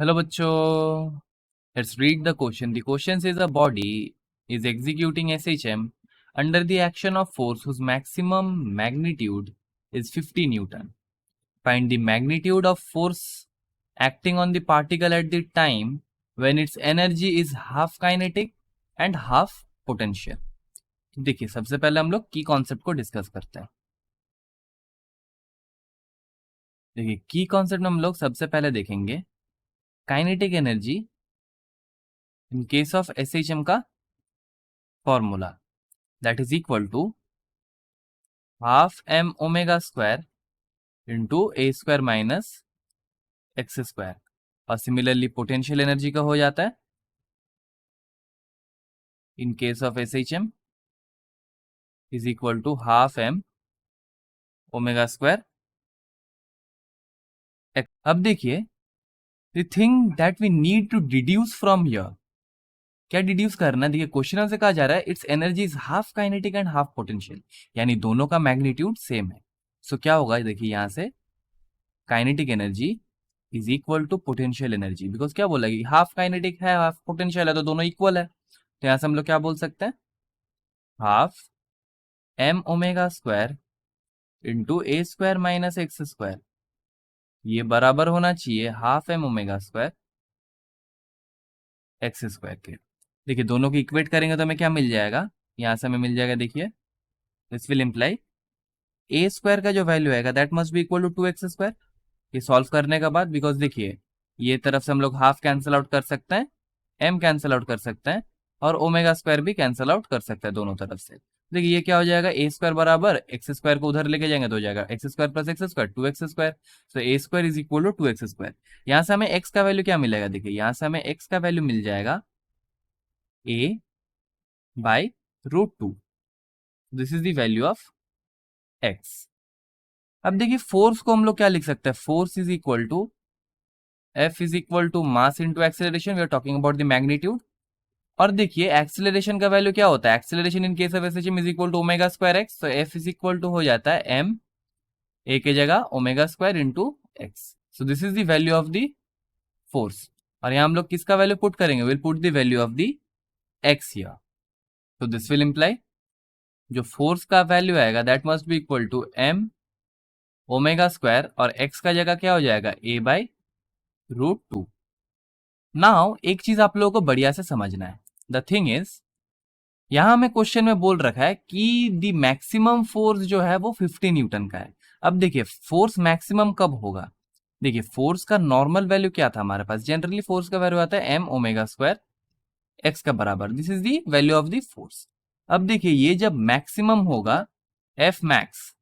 Hello बच्चों, let's read the question. The question says a body is executing SHM under the action of force whose maximum magnitude is 50 Newton. Find the magnitude of force acting on the particle at the time when its energy is half kinetic and half potential. देखिए, सबसे पहले हम लोग की concept को discuss करते हैं. देखिए, की कॉन्सेप्ट में हम लोग सबसे पहले देखेंगे kinetic energy in case of SHM का formula, that is equal to half m omega square into a square minus x square. और सिमिलरली पोटेंशियल एनर्जी का हो जाता है in case of SHM is equal to half m omega square. अब देखिए, the thing that we need to deduce from here, क्या deduce करना है? देखिए, क्वेश्चन से कहा जा रहा है its energy is half kinetic and half potential, यानी दोनों का मैग्नीट्यूड सेम है. सो क्या होगा? देखिए, यहां से kinetic energy is equal to potential energy, because क्या बोला कि हाफ काइनेटिक है हाफ पोटेंशियल है तो दोनों इक्वल है. तो यहां से हम लोग क्या बोल सकते हैं? Half m omega square into a square minus x square, ये बराबर होना चाहिए half m omega square x square के. देखिए, दोनों को इक्वेट करेंगे तो हमें क्या मिल जाएगा? यहां से हमें मिल जाएगा, देखिए, this will imply a square का जो वैल्यू आएगा that must be equal to 2x square. ये सॉल्व करने के बाद, बिकॉज देखिए, ये तरफ से हम लोग हाफ कैंसिल आउट कर सकते हैं, m कैंसिल आउट कर सकते हैं, और ओमेगा स्क्वायर भी कैंसिल आउट कर सकते हैं दोनों तरफ से. देखिए, ये क्या हो जाएगा? ए स्क्वायर बराबर एक्स स्क्वायर को उधर लेके जाएंगे तो हो जाएगा x square plus x square 2x square. So a square is equal to 2x square. यहाँ से हमें x का वैल्यू क्या मिलेगा? देखिए, यहाँ से हमें x का वैल्यू मिल जाएगा a by √2. This is the value of x. अब देखिए, फोर्स को हम लोग क्या लिख सकते हैं? Force is equal to F is equal to mass into acceleration. We are talking about the magnitude. और देखिए, एक्सेलरेशन का वैल्यू क्या होता है? Acceleration in case of SHM is equal to omega square x. तो F इज इक्वल टू हो जाता है m a के जगह omega square into x. So this is the value of the force. और यहाँ हम लोग किसका वैल्यू पुट करेंगे? Will put the value of the x here. तो दिस विल इम्प्लाई जो फोर्स का वैल्यू आएगा that must be equal to m omega square, और x का जगह क्या हो जाएगा? a by √2. नाउ एक चीज आप लोगों को बढ़िया से समझना है. द थिंग इज, यहां हमें क्वेश्चन में बोल रखा है कि द मैक्सिमम फोर्स जो है वो 50 न्यूटन का है. अब देखिए, फोर्स मैक्सिमम कब होगा? देखिए, फोर्स का नॉर्मल वैल्यू क्या था हमारे पास? जनरली फोर्स का वैल्यू आता है m ओमेगा स्क्वायर एक्स का बराबर. This is the value of the force. अब देखिए, ये जब मैक्सिमम होगा F मैक्स,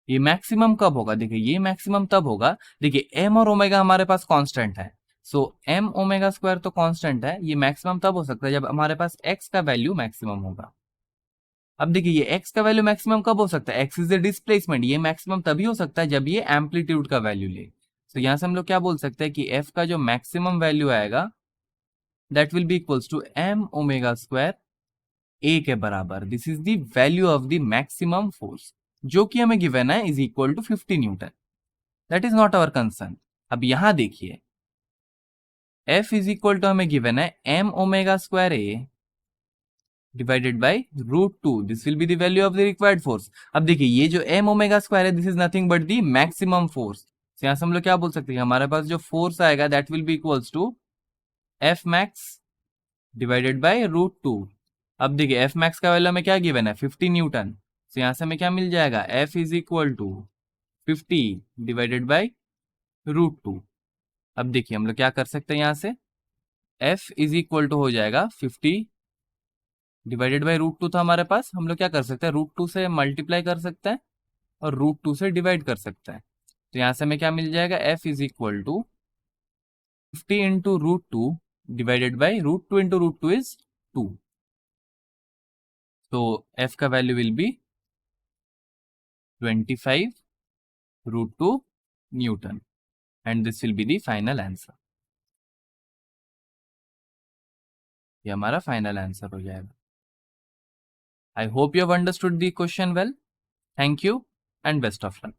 ये मैक्सिमम कब होगा? देखिए, ये मैक्सिमम तब होगा, देखिए, m और ओमेगा हमारे पास कांस्टेंट है. सो m ओमेगा स्क्वायर तो कांस्टेंट है. ये मैक्सिमम तब हो सकता है जब हमारे पास x का वैल्यू मैक्सिमम होगा. अब देखिए, ये x का वैल्यू मैक्सिमम कब हो सकता है? x is the displacement. ये मैक्सिमम तभी हो सकता है जब ये एम्पलीट्यूड का वैल्यू ले. तो यहां से हम लोग क्या बोल सकते हैं कि f का जो मैक्सिमम वैल्यू आएगा that will be equals to m omega square a के बराबर. This is the value of the maximum force, जो कि हमें गिवन है is equal to 50 newton. That is not our concern. अब यहां देखिए, F इज इक्वल टू हमें गिवन है m omega square a divided by √2. This will be the value of the required force. अब देखिए, ये जो m ओमेगा स्क्वायर है this is nothing but the maximum force. यहां से हम लोग क्या बोल सकते हैं? हमारे पास जो फोर्स आएगा that will be equals to F max divided by √2. अब देखिए, F मैक्स का वैल्यू हमें क्या गिवन है? 50 न्यूटन. तो यहां से हमें क्या मिल जाएगा? F is equal to 50 divided by √2. अब देखिए, हम लोग क्या कर सकते हैं? यहां से F इज इक्वल टू हो जाएगा 50 डिवाइडेड बाई √2 था हमारे पास. हम लोग क्या कर सकते हैं? √2 से मल्टीप्लाई कर सकते हैं और √2 से डिवाइड कर सकते हैं. तो यहां से हमें क्या मिल जाएगा? F is equal to 50 into √2 divided by √2 into √2 is 2. तो F का value will be 25 √2 newton, and this will be the final answer. ये हमारा फाइनल आंसर हो जाएगा. I hope you have understood the question well. Thank you and best of luck.